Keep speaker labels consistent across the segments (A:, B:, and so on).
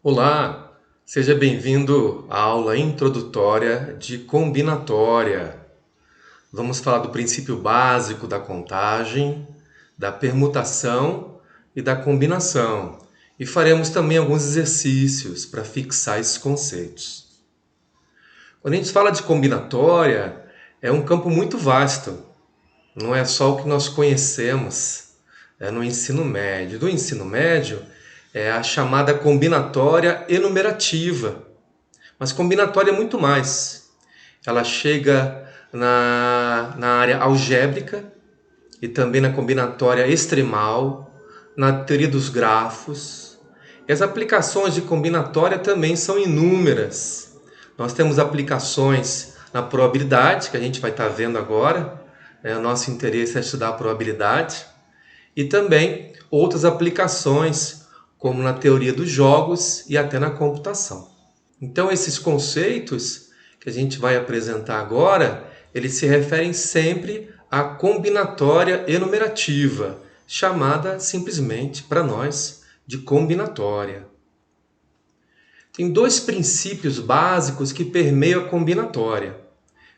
A: Olá, seja bem-vindo à aula introdutória de combinatória. Vamos falar do princípio básico da contagem, da permutação e da combinação. E faremos também alguns exercícios para fixar esses conceitos. Quando a gente fala de combinatória, é um campo muito vasto. Não é só o que nós conhecemos no ensino médio. Do ensino médio é a chamada combinatória enumerativa. Mas combinatória é muito mais. Ela chega na área algébrica e também na combinatória extremal, na teoria dos grafos. E as aplicações de combinatória também são inúmeras. Nós temos aplicações na probabilidade, que a gente vai estar vendo agora. O nosso interesse é estudar a probabilidade. E também outras aplicações, como na teoria dos jogos e até na computação. Então, esses conceitos que a gente vai apresentar agora, eles se referem sempre à combinatória enumerativa, chamada simplesmente para nós de combinatória. Tem dois princípios básicos que permeiam a combinatória.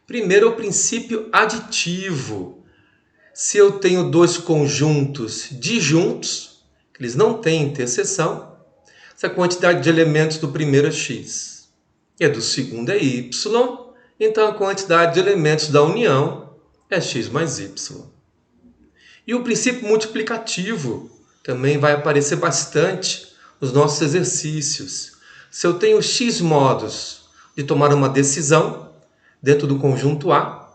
A: Primeiro é o princípio aditivo. Se eu tenho dois conjuntos disjuntos, eles não têm interseção, essa quantidade de elementos do primeiro é x e a do segundo é y, então a quantidade de elementos da união é x mais y. E o princípio multiplicativo também vai aparecer bastante nos nossos exercícios. Se eu tenho x modos de tomar uma decisão dentro do conjunto A,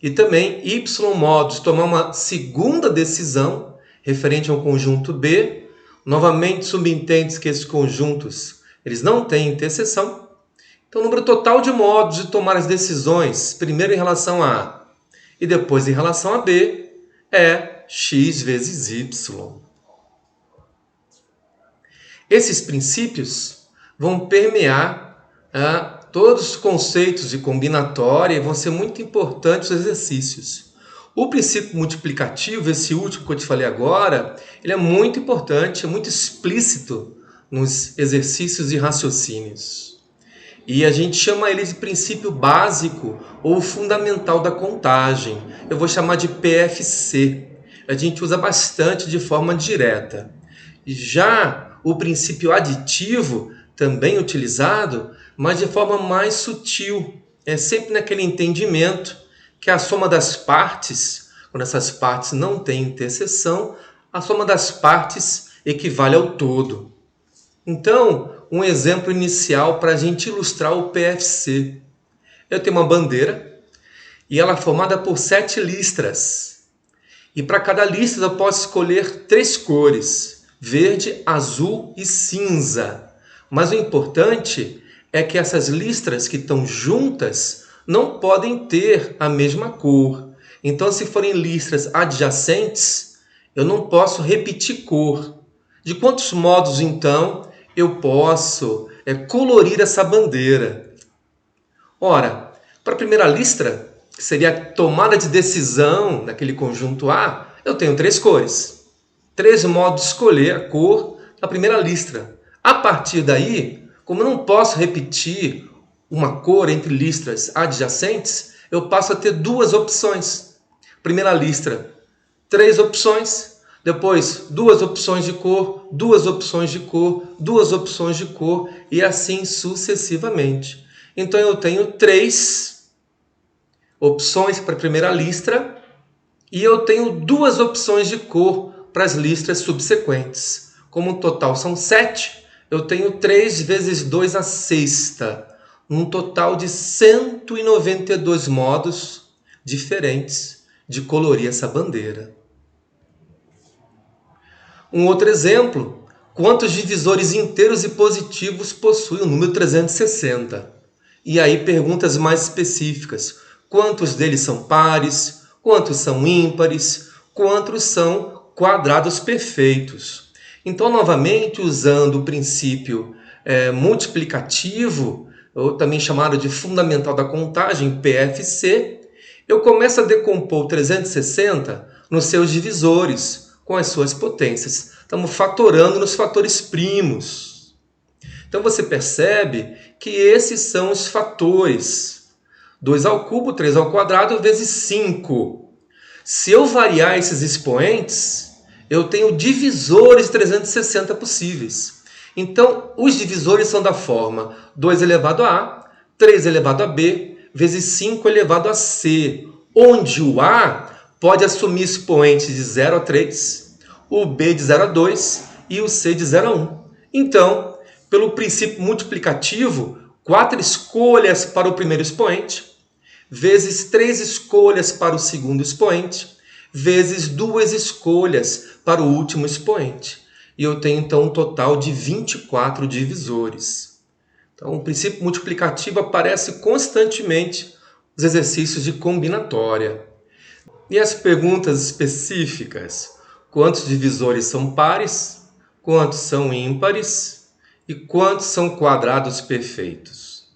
A: e também y modos de tomar uma segunda decisão referente ao conjunto B, novamente subentende que esses conjuntos eles não têm interseção. Então, o número total de modos de tomar as decisões, primeiro em relação a A e depois em relação a B, é x vezes y. Esses princípios vão permear todos os conceitos de combinatória e vão ser muito importantes os exercícios. O princípio multiplicativo, esse último que eu te falei agora, ele é muito importante, é muito explícito nos exercícios e raciocínios. E a gente chama ele de princípio básico ou fundamental da contagem. Eu vou chamar de PFC. A gente usa bastante de forma direta. Já o princípio aditivo, também utilizado, mas de forma mais sutil. É sempre naquele entendimento que a soma das partes, quando essas partes não têm interseção, a soma das partes equivale ao todo. Então, um exemplo inicial para a gente ilustrar o PFC. Eu tenho uma bandeira e ela é formada por 7 listras. E para cada listra eu posso escolher 3 cores, verde, azul e cinza. Mas o importante é que essas listras que estão juntas não podem ter a mesma cor. Então, se forem listras adjacentes, eu não posso repetir cor. De quantos modos, então, eu posso colorir essa bandeira? Ora, para a primeira listra, que seria a tomada de decisão daquele conjunto A, eu tenho 3 cores. 3 modos de escolher a cor da primeira listra. A partir daí, como eu não posso repetir uma cor entre listras adjacentes, eu passo a ter 2 opções. Primeira listra, 3 opções, depois 2 opções de cor, 2 opções de cor, 2 opções de cor e assim sucessivamente. Então eu tenho 3 opções para a primeira listra e eu tenho 2 opções de cor para as listras subsequentes. Como o total são 7, eu tenho 3 vezes 2 a sexta, um total de 192 modos diferentes de colorir essa bandeira. Um outro exemplo, quantos divisores inteiros e positivos possui o número 360? E aí perguntas mais específicas, quantos deles são pares, quantos são ímpares, quantos são quadrados perfeitos? Então, novamente, usando o princípio multiplicativo, ou também chamado de fundamental da contagem, PFC, eu começo a decompor o 360 nos seus divisores, com as suas potências. Estamos fatorando nos fatores primos. Então você percebe que esses são os fatores. 2 ao cubo, 3 ao quadrado, vezes 5. Se eu variar esses expoentes, eu tenho divisores de 360 possíveis. Então, os divisores são da forma 2 elevado a A, 3 elevado a B, vezes 5 elevado a C, onde o A pode assumir expoentes de 0 a 3, o B de 0 a 2 e o C de 0 a 1. Então, pelo princípio multiplicativo, 4 escolhas para o primeiro expoente, vezes 3 escolhas para o segundo expoente, vezes 2 escolhas para o último expoente. E eu tenho, então, um total de 24 divisores. Então, o princípio multiplicativo aparece constantemente nos exercícios de combinatória. E as perguntas específicas? Quantos divisores são pares? Quantos são ímpares? E quantos são quadrados perfeitos?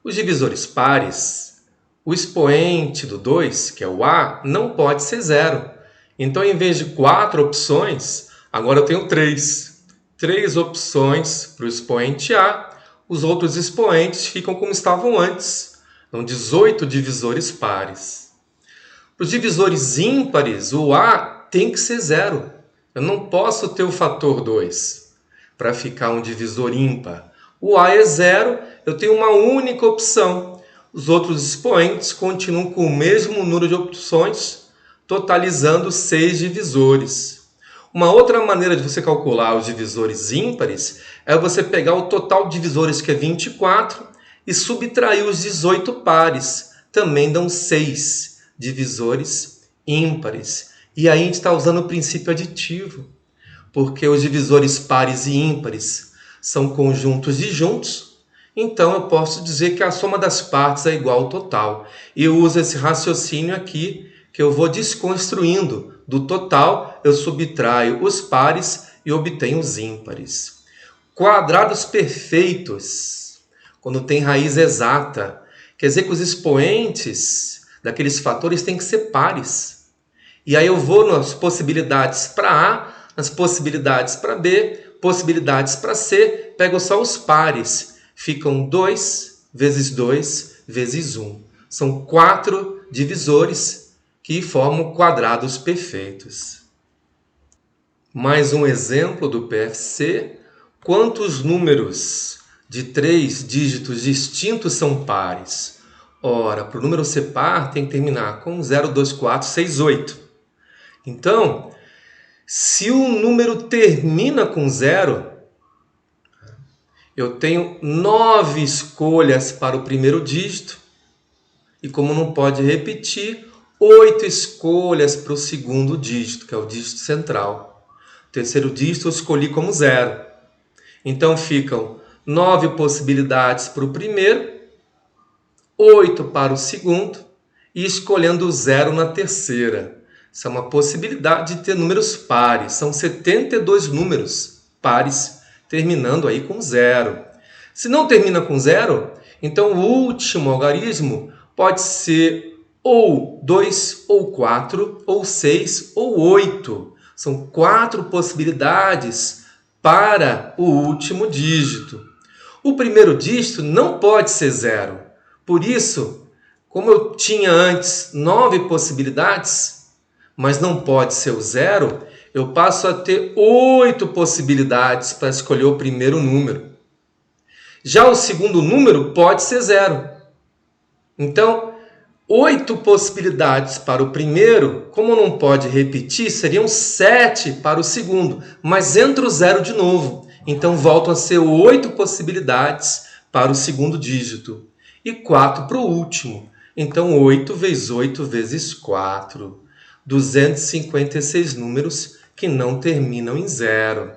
A: Os divisores pares, o expoente do 2, que é o A, não pode ser 0. Então, em vez de 4 opções, agora eu tenho 3. 3 opções para o expoente A, os outros expoentes ficam como estavam antes. Então, 18 divisores pares. Para os divisores ímpares, o A tem que ser 0. Eu não posso ter o fator 2 para ficar um divisor ímpar. O A é 0, eu tenho uma única opção. Os outros expoentes continuam com o mesmo número de opções, totalizando 6 divisores. Uma outra maneira de você calcular os divisores ímpares é você pegar o total de divisores, que é 24, e subtrair os 18 pares. Também dão 6 divisores ímpares. E aí a gente está usando o princípio aditivo, porque os divisores pares e ímpares são conjuntos disjuntos, então eu posso dizer que a soma das partes é igual ao total. E eu uso esse raciocínio aqui, que eu vou desconstruindo. Do total, eu subtraio os pares e obtenho os ímpares. Quadrados perfeitos, quando tem raiz exata, quer dizer que os expoentes daqueles fatores têm que ser pares. E aí eu vou nas possibilidades para A, nas possibilidades para B, possibilidades para C, pego só os pares. Ficam 2 vezes 2 vezes 1. São 4 divisores que formam quadrados perfeitos. Mais um exemplo do PFC. Quantos números de 3 dígitos distintos são pares? Ora, para o número ser par, tem que terminar com 0, 2, 4, 6, 8. Então, se o número termina com 0, eu tenho 9 escolhas para o primeiro dígito. E como não pode repetir, 8 escolhas para o segundo dígito, que é o dígito central. O terceiro dígito eu escolhi como 0. Então ficam 9 possibilidades para o primeiro, 8 para o segundo e escolhendo o 0 na terceira. Isso é uma possibilidade de ter números pares. São 72 números pares, terminando aí com 0. Se não termina com 0, então o último algarismo pode ser ou 2, ou 4, ou 6, ou 8. São 4 possibilidades para o último dígito. O primeiro dígito não pode ser 0. Por isso, como eu tinha antes 9 possibilidades, mas não pode ser o 0, eu passo a ter 8 possibilidades para escolher o primeiro número. Já o segundo número pode ser 0. Então, 8 possibilidades para o primeiro, como não pode repetir, seriam 7 para o segundo, mas entra o 0 de novo. Então, voltam a ser 8 possibilidades para o segundo dígito e 4 para o último. Então, 8 vezes 8 vezes 4. 256 números que não terminam em 0.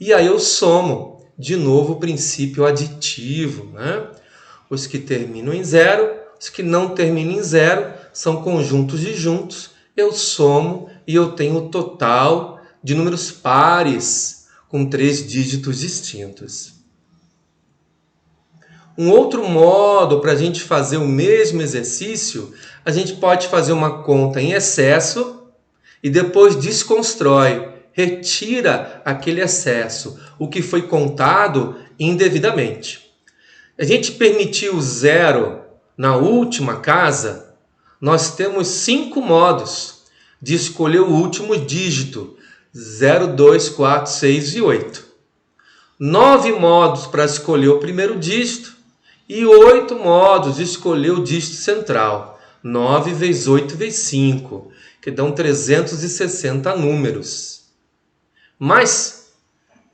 A: E aí eu somo de novo o princípio aditivo, né? Os que terminam em 0, os que não terminam em 0 são conjuntos disjuntos. Eu somo e eu tenho o total de números pares com 3 dígitos distintos. Um outro modo para a gente fazer o mesmo exercício, a gente pode fazer uma conta em excesso e depois desconstrói, retira aquele excesso. O que foi contado indevidamente. A gente permitiu o zero na última casa, nós temos 5 modos de escolher o último dígito, 0, 2, 4, 6 e 8. 9 modos para escolher o primeiro dígito e 8 modos de escolher o dígito central. 9 vezes 8 vezes 5, que dão 360 números. Mas,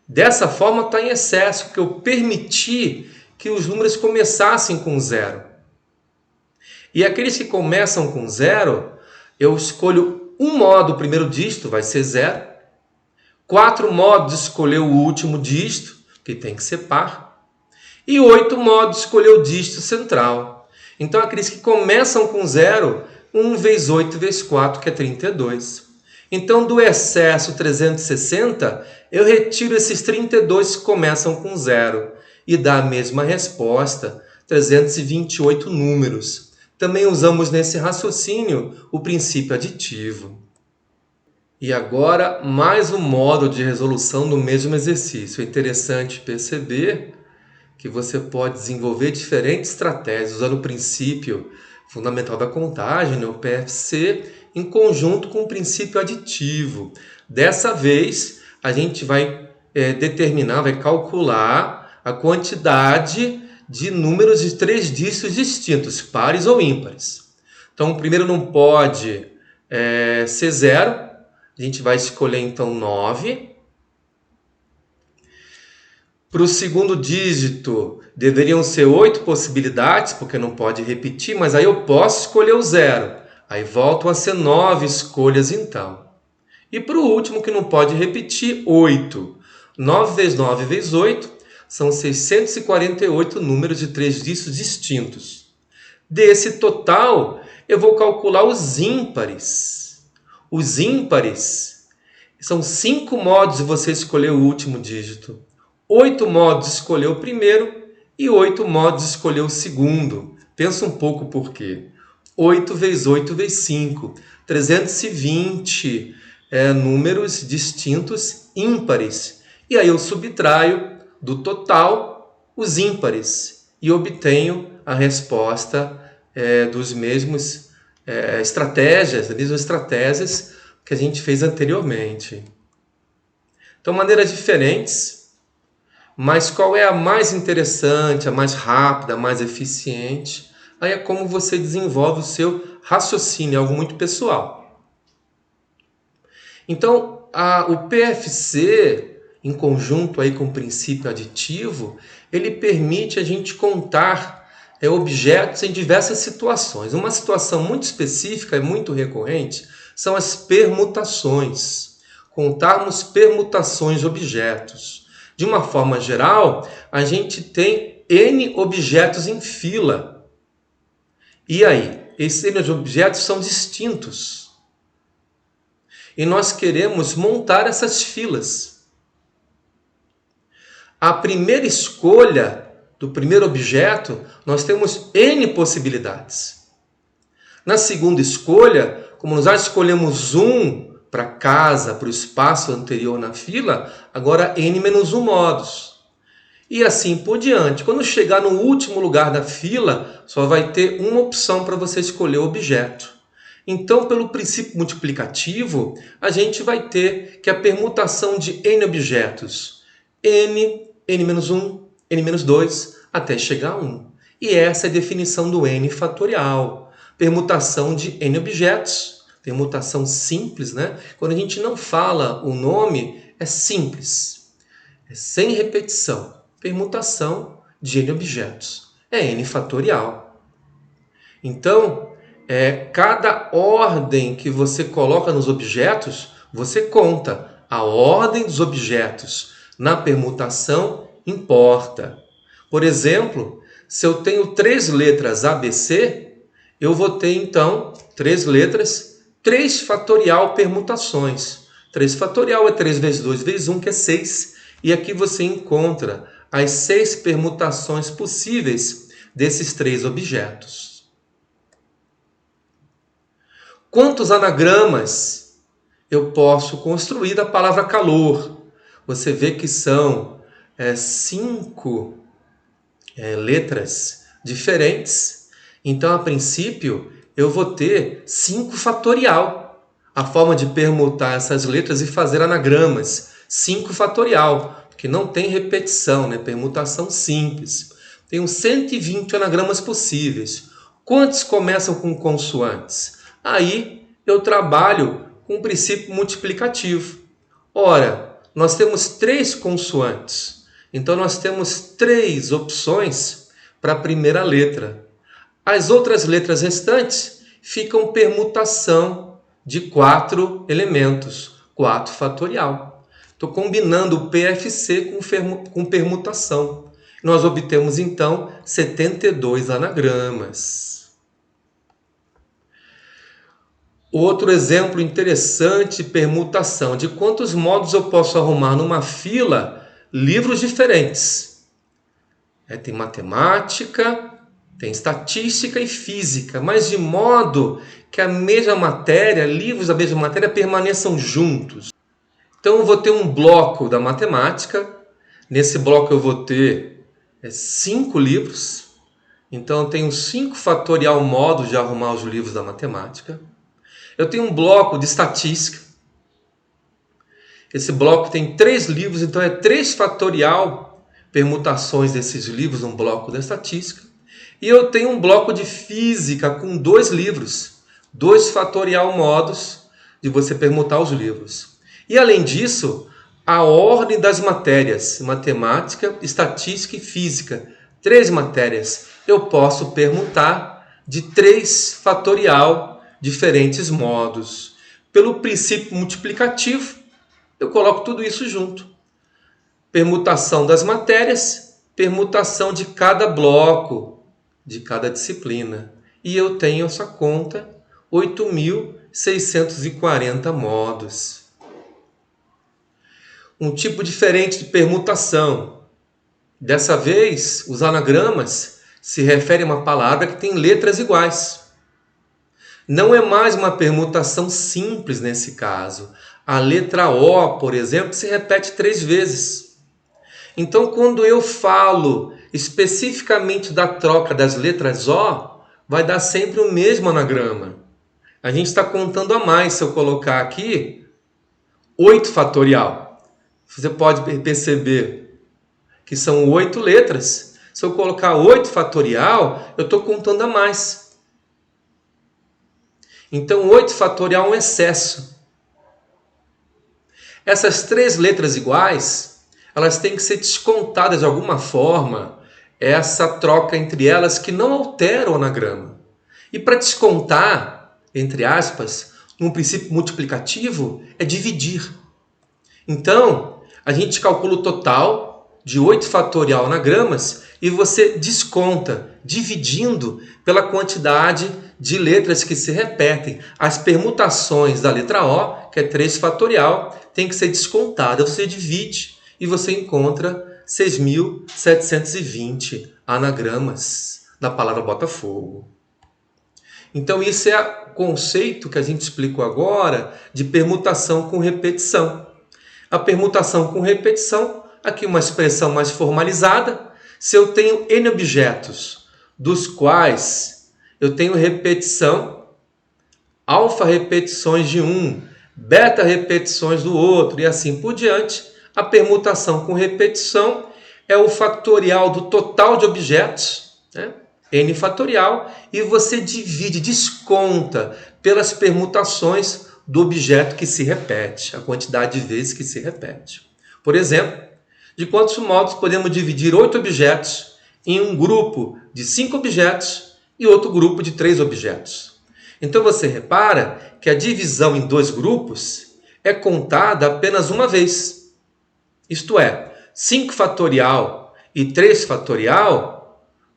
A: dessa forma está em excesso, porque eu permiti que os números começassem com 0. E aqueles que começam com 0, eu escolho um modo, o primeiro dígito vai ser 0. 4 modos de escolher o último dígito, que tem que ser par. E 8 modos de escolher o dígito central. Então, aqueles que começam com 0, 1 vezes 8 vezes 4, que é 32. Então, do excesso 360, eu retiro esses 32 que começam com 0 e dá a mesma resposta, 328 números. Também usamos nesse raciocínio o princípio aditivo. E agora, mais um modo de resolução do mesmo exercício. É interessante perceber que você pode desenvolver diferentes estratégias usando o princípio fundamental da contagem, o PFC, em conjunto com o princípio aditivo. Dessa vez, a gente vai vai calcular a quantidade de números de 3 dígitos distintos, pares ou ímpares. Então, o primeiro não pode ser 0. A gente vai escolher, então, 9. Para o segundo dígito, deveriam ser 8 possibilidades, porque não pode repetir, mas aí eu posso escolher o 0. Aí voltam a ser 9 escolhas, então. E para o último, que não pode repetir, 8. 9 vezes 9 vezes 8 são 648 números de 3 dígitos distintos. Desse total, eu vou calcular os ímpares. Os ímpares são 5 modos de você escolher o último dígito. 8 modos de escolher o primeiro e 8 modos de escolher o segundo. Pensa um pouco por quê. 8 vezes 8 vezes 5. 320 números distintos ímpares. E aí eu subtraio do total os ímpares e obtenho a resposta dos mesmos das mesmas estratégias que a gente fez anteriormente. Então, maneiras diferentes, mas qual é a mais interessante, a mais rápida, a mais eficiente? Aí é como você desenvolve o seu raciocínio, algo muito pessoal. Então, o PFC, em conjunto aí com o princípio aditivo, ele permite a gente contar objetos em diversas situações. Uma situação muito específica e muito recorrente são as permutações. Contarmos permutações de objetos. De uma forma geral, a gente tem N objetos em fila. E aí? Esses N objetos são distintos. E nós queremos montar essas filas. A primeira escolha do primeiro objeto, nós temos N possibilidades. Na segunda escolha, como nós já escolhemos 1 para casa, para o espaço anterior na fila, agora N-1 modos. E assim por diante. Quando chegar no último lugar da fila, só vai ter uma opção para você escolher o objeto. Então, pelo princípio multiplicativo, a gente vai ter que a permutação de N objetos, N, N-1, N-2, até chegar a 1. E essa é a definição do N fatorial. Permutação de N objetos. Permutação simples, né? Quando a gente não fala o nome, é simples. É sem repetição. Permutação de N objetos. É N fatorial. Então, cada ordem que você coloca nos objetos, você conta. A ordem dos objetos na permutação importa. Por exemplo, se eu tenho 3 letras ABC, eu vou ter, então, 3 letras, 3 fatorial permutações. 3 fatorial é 3 vezes 2 vezes 1, que é 6. E aqui você encontra as 6 permutações possíveis desses 3 objetos. Quantos anagramas eu posso construir da palavra calor? Você vê que são 5 letras diferentes. Então, a princípio, eu vou ter 5 fatorial. A forma de permutar essas letras e fazer anagramas. 5 fatorial, que não tem repetição, né? Permutação simples. Tenho 120 anagramas possíveis. Quantos começam com consoantes? Aí eu trabalho com o princípio multiplicativo. Ora, nós temos 3 consoantes. Então, nós temos 3 opções para a primeira letra. As outras letras restantes ficam permutação de 4 elementos, 4 fatorial. Estou combinando o PFC com permutação. Nós obtemos, então, 72 anagramas. Outro exemplo interessante, permutação. De quantos modos eu posso arrumar numa fila livros diferentes? Tem matemática, tem estatística e física, mas de modo que a mesma matéria, livros da mesma matéria permaneçam juntos. Então eu vou ter um bloco da matemática. Nesse bloco eu vou ter 5 livros. Então eu tenho 5 fatorial modos de arrumar os livros da matemática. Eu tenho um bloco de estatística. Esse bloco tem 3 livros, então é 3 fatorial permutações desses livros no bloco da estatística. E eu tenho um bloco de física com 2 livros, 2 fatorial modos de você permutar os livros. E além disso, a ordem das matérias, matemática, estatística e física, 3 matérias, eu posso permutar de 3 fatorial diferentes modos. Pelo princípio multiplicativo, eu coloco tudo isso junto. Permutação das matérias, permutação de cada bloco, de cada disciplina. E eu tenho essa conta, 8.640 modos. Um tipo diferente de permutação. Dessa vez, os anagramas se referem a uma palavra que tem letras iguais. Não é mais uma permutação simples nesse caso. A letra O, por exemplo, se repete 3 vezes. Então, quando eu falo especificamente da troca das letras O, vai dar sempre o mesmo anagrama. A gente está contando a mais. Se eu colocar aqui 8 fatorial, você pode perceber que são 8 letras. Se eu colocar 8 fatorial, eu estou contando a mais. Então, 8 fatorial é um excesso. Essas 3 letras iguais, elas têm que ser descontadas de alguma forma, essa troca entre elas que não altera o anagrama. E para descontar, entre aspas, num princípio multiplicativo, é dividir. Então, a gente calcula o total de 8 fatorial anagramas e você desconta, dividindo pela quantidade de letras que se repetem. As permutações da letra O, que é 3 fatorial, tem que ser descontada. Você divide e você encontra 6.720 anagramas da palavra Botafogo. Então, esse é o conceito que a gente explicou agora de permutação com repetição. A permutação com repetição, aqui uma expressão mais formalizada. Se eu tenho N objetos, dos quais eu tenho repetição, alfa repetições de um, beta repetições do outro e assim por diante, a permutação com repetição é o fatorial do total de objetos, né? N fatorial, e você divide, desconta pelas permutações do objeto que se repete, a quantidade de vezes que se repete. Por exemplo, de quantos modos podemos dividir 8 objetos em um grupo de 5 objetos e outro grupo de 3 objetos? Então você repara que a divisão em 2 grupos é contada apenas uma vez. Isto é, 5 fatorial e 3 fatorial,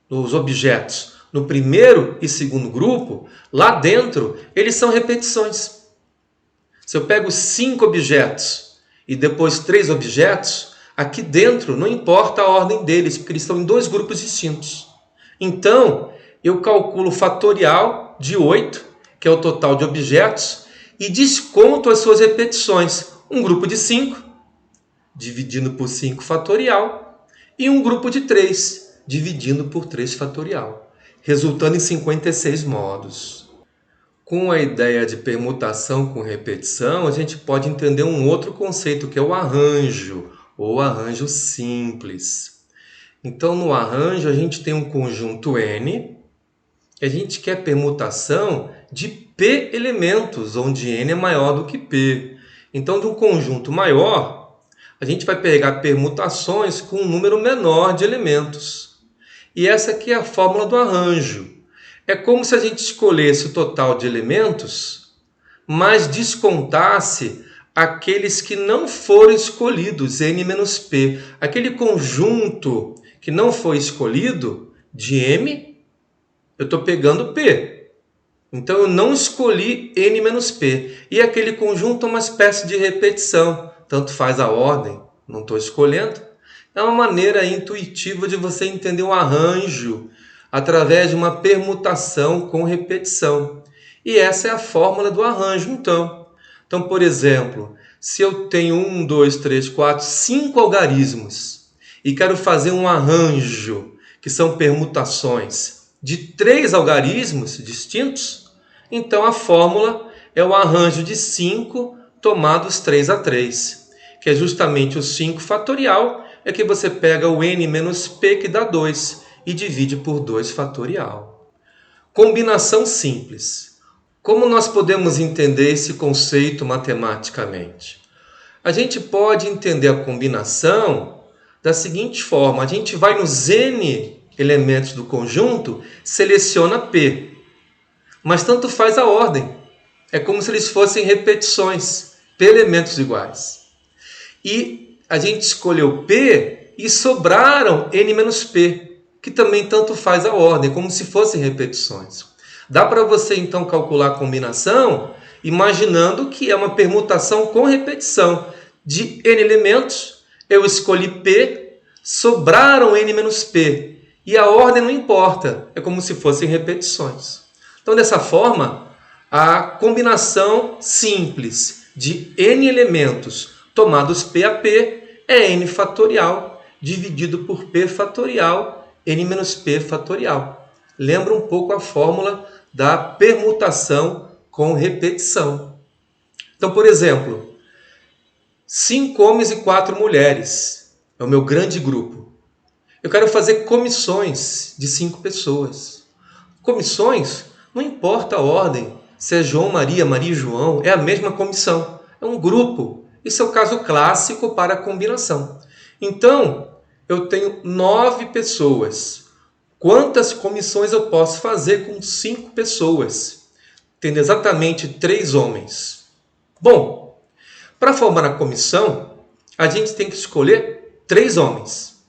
A: os objetos no primeiro e segundo grupo, lá dentro, eles são repetições. Se eu pego 5 objetos e depois 3 objetos, aqui dentro não importa a ordem deles, porque eles estão em 2 grupos distintos. Então, eu calculo o fatorial de 8, que é o total de objetos, e desconto as suas repetições. Um grupo de 5, dividindo por 5 fatorial, e um grupo de 3, dividindo por 3 fatorial, resultando em 56 modos. Com a ideia de permutação com repetição, a gente pode entender um outro conceito, que é o arranjo, ou arranjo simples. Então, no arranjo, a gente tem um conjunto N, e a gente quer permutação de P elementos, onde N é maior do que P. Então, de um conjunto maior, a gente vai pegar permutações com um número menor de elementos. E essa aqui é a fórmula do arranjo. É como se a gente escolhesse o total de elementos, mas descontasse aqueles que não foram escolhidos, N menos P. Aquele conjunto que não foi escolhido, de M, eu estou pegando P. Então, eu não escolhi N menos P. E aquele conjunto é uma espécie de repetição. Tanto faz a ordem, não estou escolhendo. É uma maneira intuitiva de você entender o arranjo através de uma permutação com repetição. E essa é a fórmula do arranjo, então. Então, por exemplo, se eu tenho 1, 2, 3, 4, 5 algarismos e quero fazer um arranjo, que são permutações de 3 algarismos distintos, então a fórmula é o arranjo de 5 tomados 3 a 3, que é justamente o 5 fatorial, é que você pega o N menos P, que dá 2, e divide por 2 fatorial. Combinação simples. Como nós podemos entender esse conceito matematicamente? A gente pode entender a combinação da seguinte forma: a gente vai nos N elementos do conjunto, seleciona P, mas tanto faz a ordem. É como se eles fossem repetições, P elementos iguais. E a gente escolheu P e sobraram N menos P, que também tanto faz a ordem, como se fossem repetições. Dá para você então calcular a combinação imaginando que é uma permutação com repetição. De N elementos, eu escolhi P, sobraram N menos P. E a ordem não importa, é como se fossem repetições. Então, dessa forma, a combinação simples de N elementos tomados P a P é N fatorial dividido por P fatorial, N menos P fatorial. Lembra um pouco a fórmula da permutação com repetição. Então, por exemplo, 5 homens e 4 mulheres é o meu grande grupo. Eu quero fazer comissões de 5 pessoas. Comissões, não importa a ordem, se é João, Maria, Maria e João, é a mesma comissão. É um grupo. Esse é o caso clássico para a combinação. Então, eu tenho 9 pessoas. Quantas comissões eu posso fazer com 5 pessoas? Tendo exatamente 3 homens. Bom, para formar a comissão, a gente tem que escolher 3 homens.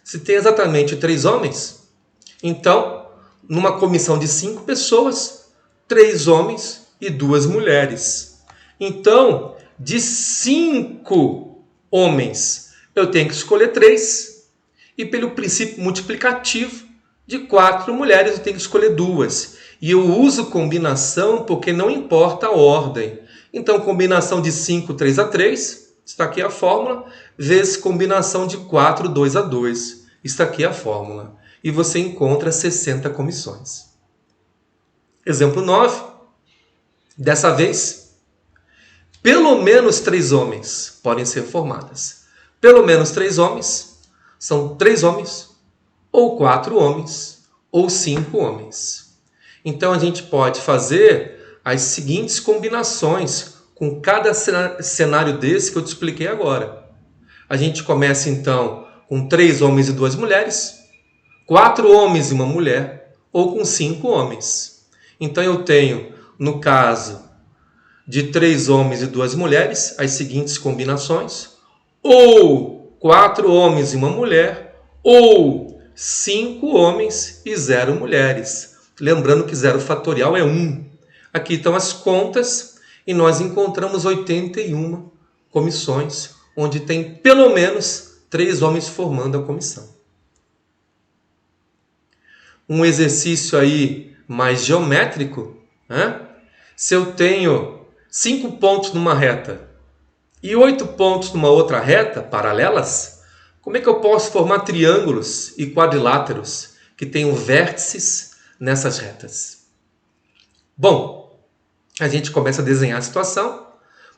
A: Se tem exatamente 3 homens, então, numa comissão de 5 pessoas, 3 homens e 2 mulheres. Então, de 5 homens, eu tenho que escolher 3. E pelo princípio multiplicativo, de 4 mulheres, eu tenho que escolher 2. E eu uso combinação porque não importa a ordem. Então, combinação de 5, 3 a 3, está aqui a fórmula, vezes combinação de 4, 2 a 2. Está aqui a fórmula. E você encontra 60 comissões. Exemplo 9. Dessa vez, pelo menos 3 homens podem ser formadas. Pelo menos 3 homens são 3 homens, ou 4 homens, ou 5 homens. Então, a gente pode fazer as seguintes combinações com cada cenário desse que eu te expliquei agora. A gente começa, então, com 3 homens e 2 mulheres, 4 homens e uma mulher, ou com 5 homens. Então, eu tenho, no caso de 3 homens e 2 mulheres, as seguintes combinações: ou 4 homens e uma mulher, ou 5 homens e 0 mulheres. Lembrando que 0 fatorial é 1. Aqui estão as contas e nós encontramos 81 comissões, onde tem pelo menos 3 homens formando a comissão. Um exercício aí mais geométrico, né? Se eu tenho 5 pontos numa reta e 8 pontos numa outra reta, paralelas, Como é que eu posso formar triângulos e quadriláteros que tenham vértices nessas retas? Bom, a gente começa a desenhar a situação.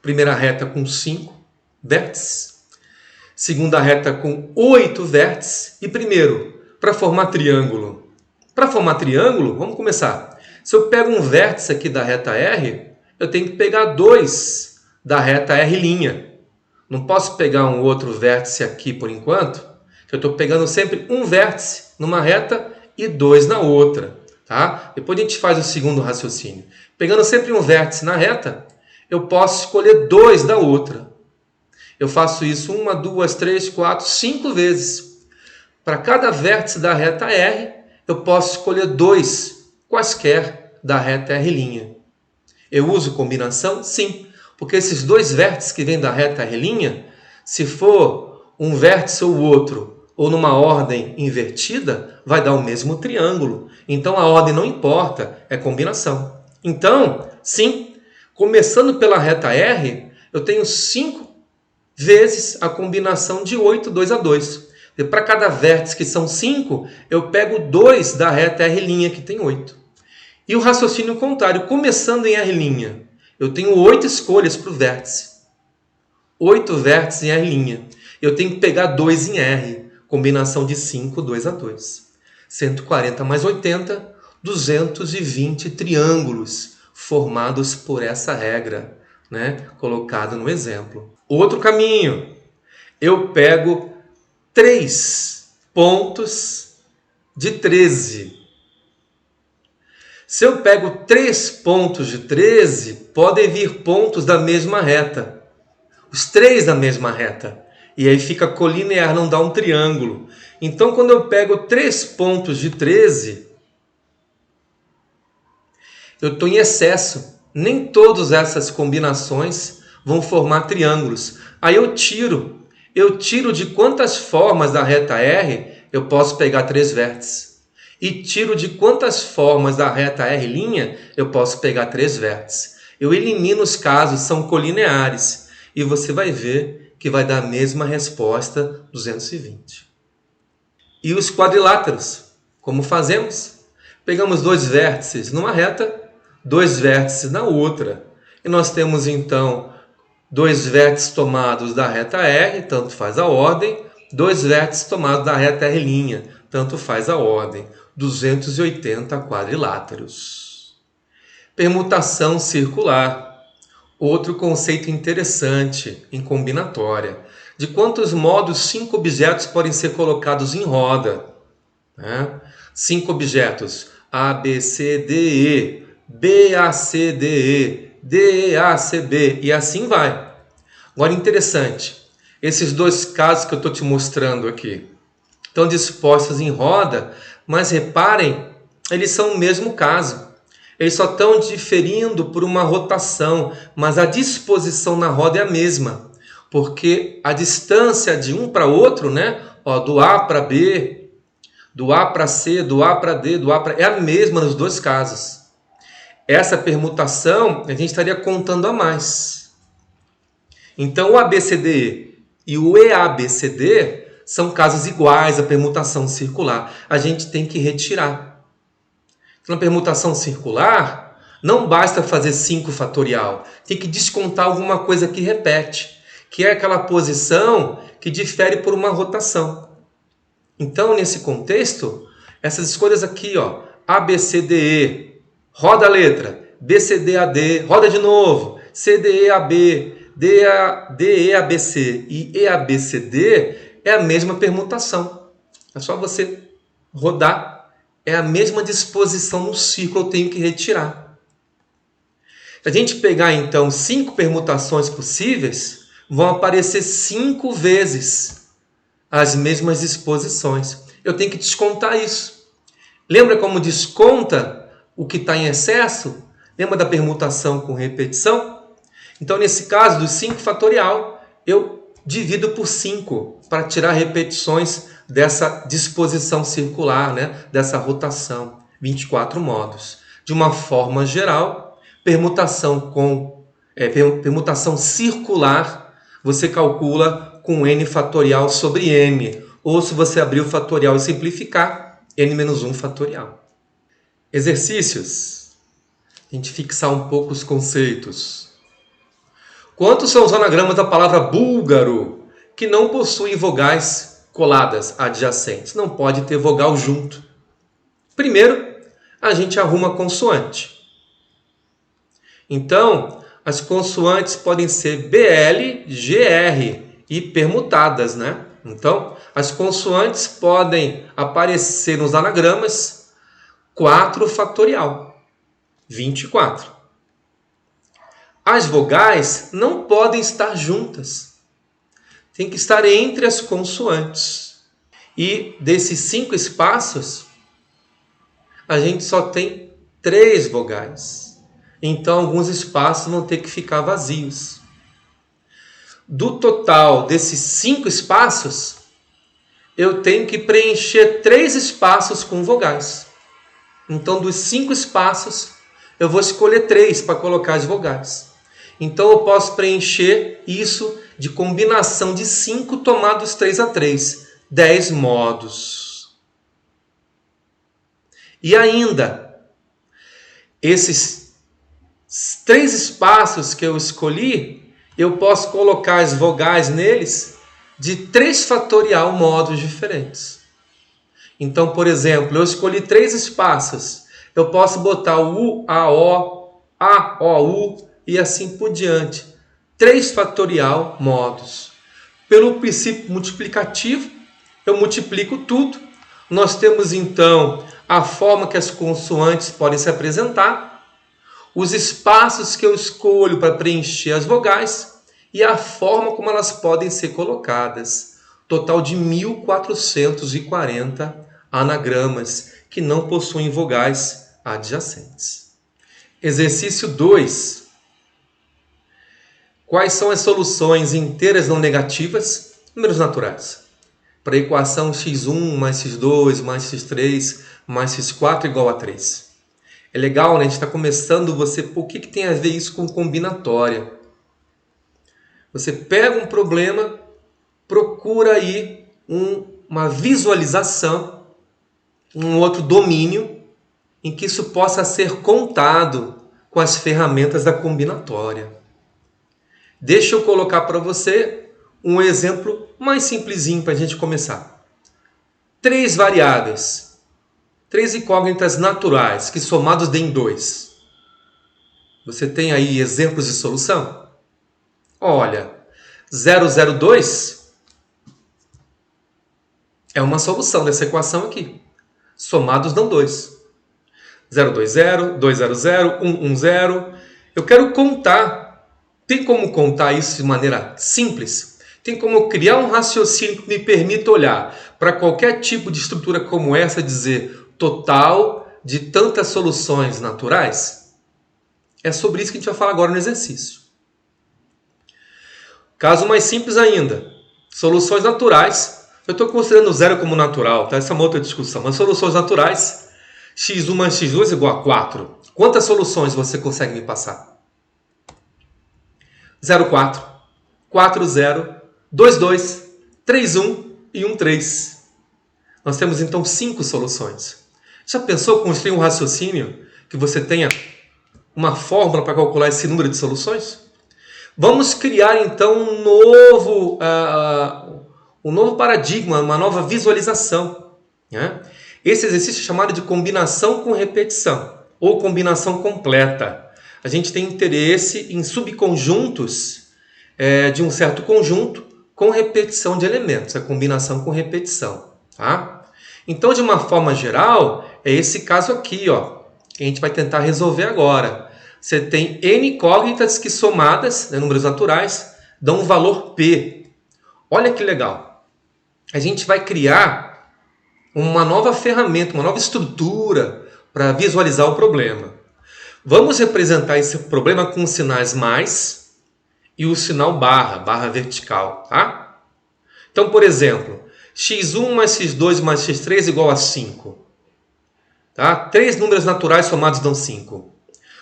A: Primeira reta com 5 vértices. Segunda reta com 8 vértices. E primeiro, para formar triângulo. Para formar triângulo, vamos começar. Se eu pego um vértice aqui da reta R, eu tenho que pegar 2 da reta R'. Não posso pegar um outro vértice aqui por enquanto. Eu estou pegando sempre um vértice numa reta e 2 na outra. Tá? Depois a gente faz o segundo raciocínio. Pegando sempre um vértice na reta, eu posso escolher 2 da outra. Eu faço isso 1, 2, 3, 4, 5 vezes. Para cada vértice da reta R, eu posso escolher 2 quaisquer da reta R'. Eu uso combinação? Sim. Porque esses 2 vértices que vêm da reta R', se for um vértice ou outro, ou numa ordem invertida, vai dar o mesmo triângulo. Então a ordem não importa, é combinação. Então, sim, começando pela reta R, eu tenho 5 vezes a combinação de 8, 2 a 2. E para cada vértice que são 5, eu pego 2 da reta R', que tem 8. E o raciocínio contrário, começando em R', eu tenho 8 escolhas para o vértice. 8 vértices em R'. Eu tenho que pegar 2 em R. Combinação de 5, 2 a 2. 140 mais 80, 220 triângulos formados por essa regra, né? Colocado no exemplo. Outro caminho. Eu pego 3 pontos de 13. Se eu pego 3 pontos de 13, podem vir pontos da mesma reta. Os 3 da mesma reta. E aí fica colinear, não dá um triângulo. Então, quando eu pego 3 pontos de 13, eu estou em excesso. Nem todas essas combinações vão formar triângulos. Aí eu tiro. Eu tiro de quantas formas da reta R eu posso pegar 3 vértices. E tiro de quantas formas da reta R' eu posso pegar 3 vértices. Eu elimino os casos, são colineares. E você vai ver que vai dar a mesma resposta, 220. E os quadriláteros, como fazemos? Pegamos 2 vértices numa reta, 2 vértices na outra. E nós temos então 2 vértices tomados da reta R, tanto faz a ordem, 2 vértices tomados da reta R', tanto faz a ordem. 280 quadriláteros. Permutação circular. Outro conceito interessante em combinatória. De quantos modos 5 objetos podem ser colocados em roda? 5 objetos. A, B, C, D, E. B, A, C, D, E. D, E, A, C, B. E assim vai. Agora, interessante. Esses 2 casos que eu estou te mostrando aqui estão dispostos em roda, mas reparem, eles são o mesmo caso. Eles só estão diferindo por uma rotação, mas a disposição na roda é a mesma. Porque a distância de um para outro, né? Do A para B, do A para C, do A para D, do A para... é a mesma nos 2 casos. Essa permutação a gente estaria contando a mais. Então o ABCDE e o EABCD são casos iguais à permutação circular. A gente tem que retirar. Na permutação circular, não basta fazer 5 fatorial. Tem que descontar alguma coisa que repete, que é aquela posição que difere por uma rotação. Então, nesse contexto, essas escolhas aqui, ABCDE, roda a letra, BCDAD, roda de novo, CDEAB, DEABC e EABCD, é a mesma permutação. É só você rodar. É a mesma disposição no círculo, eu tenho que retirar. Se a gente pegar, então, 5 permutações possíveis, vão aparecer 5 vezes as mesmas disposições. Eu tenho que descontar isso. Lembra como desconta o que está em excesso? Lembra da permutação com repetição? Então, nesse caso, dos 5 fatorial, eu divido por 5 para tirar repetições dessa disposição circular, né? Dessa rotação. 24 modos. De uma forma geral, permutação circular, você calcula com n fatorial sobre m. Ou se você abrir o fatorial e simplificar, n menos 1 fatorial. Exercícios. A gente fixar um pouco os conceitos. Quantos são os anagramas da palavra búlgaro que não possuem vogais coladas, adjacentes? Não pode ter vogal junto. Primeiro, a gente arruma a consoante. Então, as consoantes podem ser BL, GR e permutadas, né? Então, as consoantes podem aparecer nos anagramas 4 fatorial, 24. As vogais não podem estar juntas. Tem que estar entre as consoantes. E desses 5 espaços, a gente só tem 3 vogais. Então, alguns espaços vão ter que ficar vazios. Do total desses 5 espaços, eu tenho que preencher 3 espaços com vogais. Então, dos 5 espaços, eu vou escolher 3 para colocar as vogais. Então, eu posso preencher isso de combinação de 5 tomados 3 a 3. 10 modos. E ainda, esses 3 espaços que eu escolhi, eu posso colocar as vogais neles de 3 fatorial modos diferentes. Então, por exemplo, eu escolhi 3 espaços. Eu posso botar o U, A, O, U e assim por diante. 3 fatorial modos. Pelo princípio multiplicativo, eu multiplico tudo. Nós temos, então, a forma que as consoantes podem se apresentar, os espaços que eu escolho para preencher as vogais e a forma como elas podem ser colocadas. Total de 1.440 anagramas que não possuem vogais adjacentes. Exercício 2. Quais são as soluções inteiras não negativas, números naturais, para a equação x1 mais x2 mais x3 mais x4 igual a 3? É legal, né? A gente está começando você... Por que tem a ver isso com combinatória? Você pega um problema, procura aí uma visualização, um outro domínio em que isso possa ser contado com as ferramentas da combinatória. Deixa eu colocar para você um exemplo mais simplesinho para a gente começar. 3 variáveis, 3 incógnitas naturais que somados deem 2. Você tem aí exemplos de solução? Olha, 002 é uma solução dessa equação aqui. Somados dão 2. 020, 200, 110. Eu quero contar. Tem como contar isso de maneira simples? Tem como criar um raciocínio que me permita olhar para qualquer tipo de estrutura como essa e dizer total de tantas soluções naturais? É sobre isso que a gente vai falar agora no exercício. Caso mais simples ainda, soluções naturais. Eu estou considerando 0 como natural, tá? Essa é uma outra discussão. Mas soluções naturais, x1 mais x2 igual a 4. Quantas soluções você consegue me passar? 0,4, 4,0, 2,2, 3,1 e 1,3. Nós temos então 5 soluções. Já pensou construir um raciocínio que você tenha uma fórmula para calcular esse número de soluções? Vamos criar então um novo paradigma, uma nova visualização, né? Esse exercício é chamado de combinação com repetição ou combinação completa. A gente tem interesse em subconjuntos de um certo conjunto com repetição de elementos, a combinação com repetição, tá? Então, de uma forma geral, é esse caso aqui, ó, que a gente vai tentar resolver agora. Você tem n incógnitas que somadas, né, números naturais, dão um valor P. Olha que legal. A gente vai criar uma nova ferramenta, uma nova estrutura para visualizar o problema. Vamos representar esse problema com os sinais mais e o sinal barra vertical, tá? Então, por exemplo, x1 mais x2 mais x3 igual a 5. Tá? 3 números naturais somados dão 5.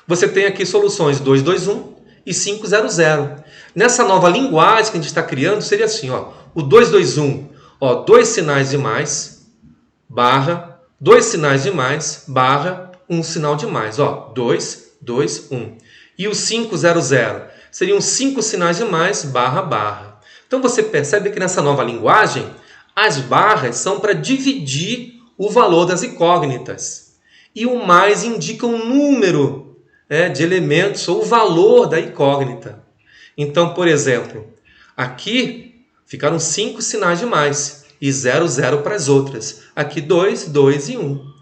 A: Você tem aqui soluções 2, 2, 1 e 5, 0, 0. Nessa nova linguagem que a gente está criando, seria assim, ó, o 2, 2, 1, ó, 2 sinais de mais, barra, 2 sinais de mais, barra, 1 sinal de mais, ó, 2, 2, 1. E o 5, 0, 0, seriam 5 sinais de mais, barra, barra. Então você percebe que nessa nova linguagem, as barras são para dividir o valor das incógnitas. E o mais indica um número de elementos ou o valor da incógnita. Então, por exemplo, aqui ficaram 5 sinais de mais e 0, 0 para as outras. Aqui 2, 2 e 1.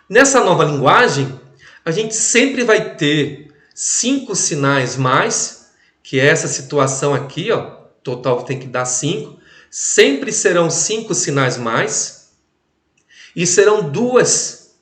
A: Nessa nova linguagem, a gente sempre vai ter 5 sinais mais, que é essa situação aqui, ó, total tem que dar 5. Sempre serão 5 sinais mais e serão 2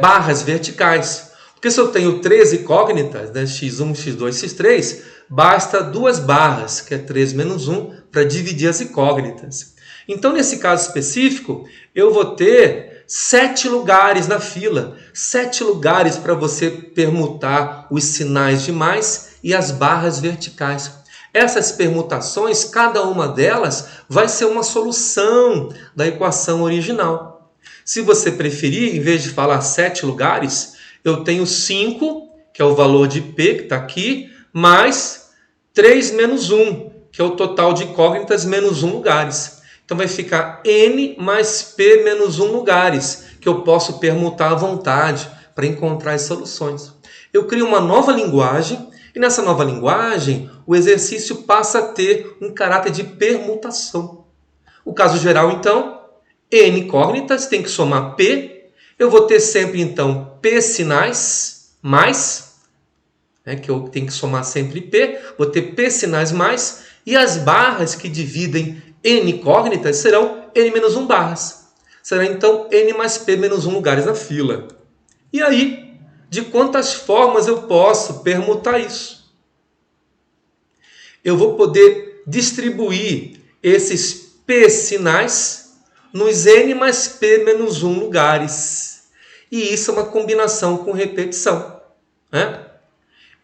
A: barras verticais. Porque se eu tenho 3 incógnitas, né, x1, x2, x3, basta 2 barras, que é 3 menos 1, para dividir as incógnitas. Então, nesse caso específico, eu vou ter 7 lugares na fila. 7 lugares para você permutar os sinais de mais e as barras verticais. Essas permutações, cada uma delas, vai ser uma solução da equação original. Se você preferir, em vez de falar 7 lugares, eu tenho 5, que é o valor de P, que está aqui, mais 3 menos 1, que é o total de incógnitas menos 1 lugares. Então vai ficar N mais P menos 1 lugares, que eu posso permutar à vontade para encontrar as soluções. Eu crio uma nova linguagem, e nessa nova linguagem, o exercício passa a ter um caráter de permutação. O caso geral, então, N incógnitas, tem que somar P. Eu vou ter sempre, então, P sinais mais, que eu tenho que somar sempre P. Vou ter P sinais mais, e as barras que dividem N incógnitas serão N menos 1 barras. Será, então, N mais P menos 1 lugares na fila. E aí, de quantas formas eu posso permutar isso? Eu vou poder distribuir esses P sinais nos N mais P menos 1 lugares. E isso é uma combinação com repetição.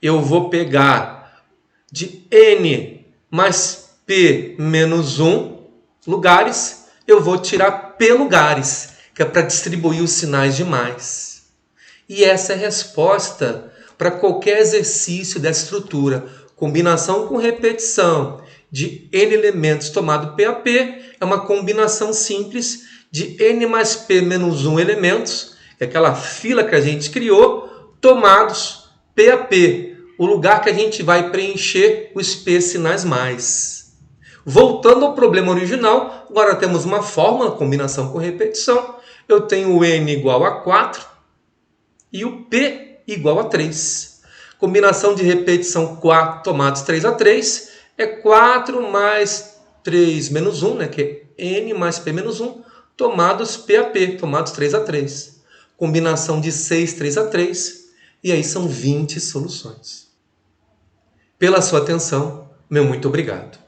A: Eu vou pegar de N mais P menos 1 lugares, eu vou tirar P lugares, que é para distribuir os sinais de mais. E essa é a resposta para qualquer exercício dessa estrutura. Combinação com repetição de N elementos tomado P a P é uma combinação simples de N mais P menos 1 elementos, é aquela fila que a gente criou, tomados P a P, o lugar que a gente vai preencher os P sinais mais. Voltando ao problema original, agora temos uma fórmula, combinação com repetição. Eu tenho o N igual a 4 e o P igual a 3. Combinação de repetição 4 tomados 3 a 3 é 4 mais 3 menos 1, que é N mais P menos 1, tomados P a P, tomados 3 a 3. Combinação de 6, 3 a 3, e aí são 20 soluções. Pela sua atenção, meu muito obrigado.